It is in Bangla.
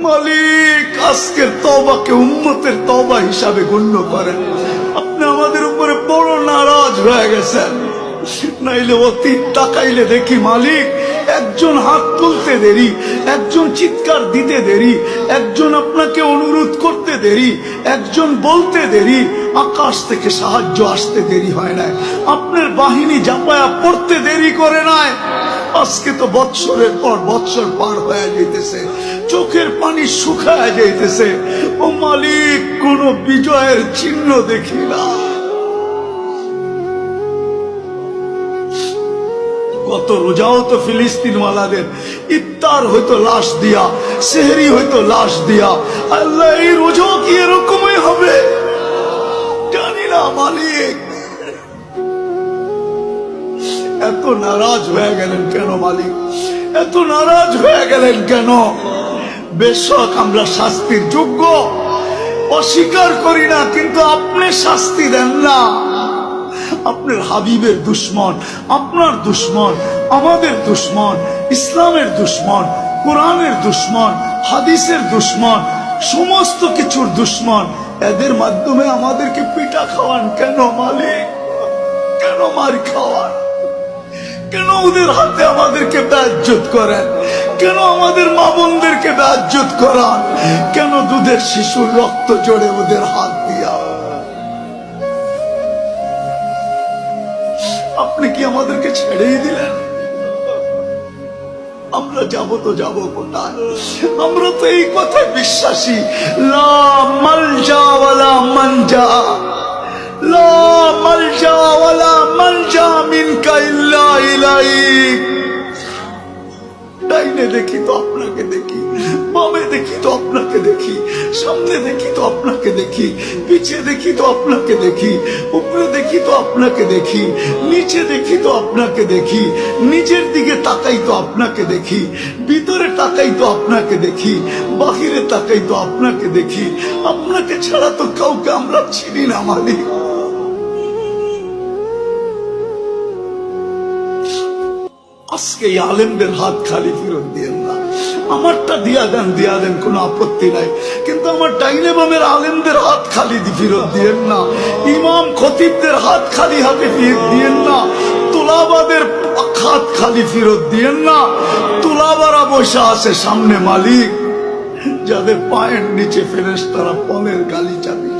মালিক আজকের তওবাকে উম্মতের তওবা হিসাবে গণ্য করেন। আপনি আমাদের উপরে বড় নারাজ হয়ে গেছেন। নাইলে অতীত তাকাইলে দেখি মালিক একজন হাত তুলতে দেরি, একজন চিৎকার দিতে দেরি, একজন আপনাকে অনুরোধ করতে দেরি, একজন বলতে দেরি, আকাশ থেকে সাহায্য আসতে দেরি হয় নাই, আপনার বাহিনী জাপায়া পড়তে দেরি করে নাই। আজকে তো বৎসরের পর বৎসর পার হয়ে যাইতেছে, চোখের পানি শুকায় যাইতেছে। ও মালিক কোন বিজয়ের চিহ্ন দেখি না। কত রোজাও তো ফিলিস্তিন ওয়ালাদের ইফতার হয়তো লাশ দিয়া, সেহরি হয়তো লাশ দিয়া। আল্লাহ এই রোজাও কি এরকমই হবে জানি না মালিক। এত নারাজ হয়ে গেলেন কেন মালিক? এত নারাজ হয়ে গেলেন কেন? বেশক আমরা শাস্তির যোগ্য, অস্বীকার করি না, কিন্তু আপনি শাস্তি দেন না। আপনার হাবিবের দুশ্মন, আপনার দুশ্মন, আমাদের দুশ্মন, ইসলামের দুশ্মন, কোরআনের দুশ্মন, হাদিসের দুশ্মন, সমস্ত কিছুর দুশ্মন, এদের মাধ্যমে আমাদেরকে পিটা খাওয়ান কেন মালিক? কেন মার খাওয়ান? কেন ওদের হাতে আমাদেরকে বেইজ্জত করেন? কেন আমাদের মা বোনদেরকে বেইজ্জত করান? কেন দুধের শিশুর রক্ত জড়ে ওদের হাত দিয়া? আপনি কি আমাদেরকে ছেড়েই দিলেন? আমরা যাব তো যাব কোথায়? আমরা তো এই কথায় বিশ্বাসী, লা মালজা ওয়ালা মানজা, লা মালজা ওয়ালা মানজা মিনকা ইল্লা ইলাইক। ডাইনে দেখি তো আপনাকে দেখি, বামে দেখি তো আপনাকে দেখি, সামনে দেখি তো আপনাকে দেখি, পিছে দেখি তো আপনাকে দেখি, উপরে দেখি তো আপনাকে দেখি, নিচে দেখি তো আপনাকে দেখি, নিচের দিকে তাকাই তো আপনাকে দেখি, ভিতরে তাকাই তো আপনাকে দেখি, বাহিরে তাকাই তো আপনাকে দেখি। আপনাকে ছাড়া তো কাউকে আমরা চিনি না মালিক। আজকে এই আলেমদের হাত খালি ফেরত দিয়েন না। আমারটা দিয়া দেন কোনো আপত্তি নাই, কিন্তু আমার ডাইনে বামের আলেমদের হাত খালি ফেরত দিয়েন না। ইমাম খতিবদের হাত খালি হাতে ফেরত দিয়েন না। তোলাবাদের হাত খালি ফেরত দিয়েন না। তোলাবারা বসে আছে সামনে মালিক, যাদের পায়ের নিচে ফেরেশতারা পলের গালি চাবি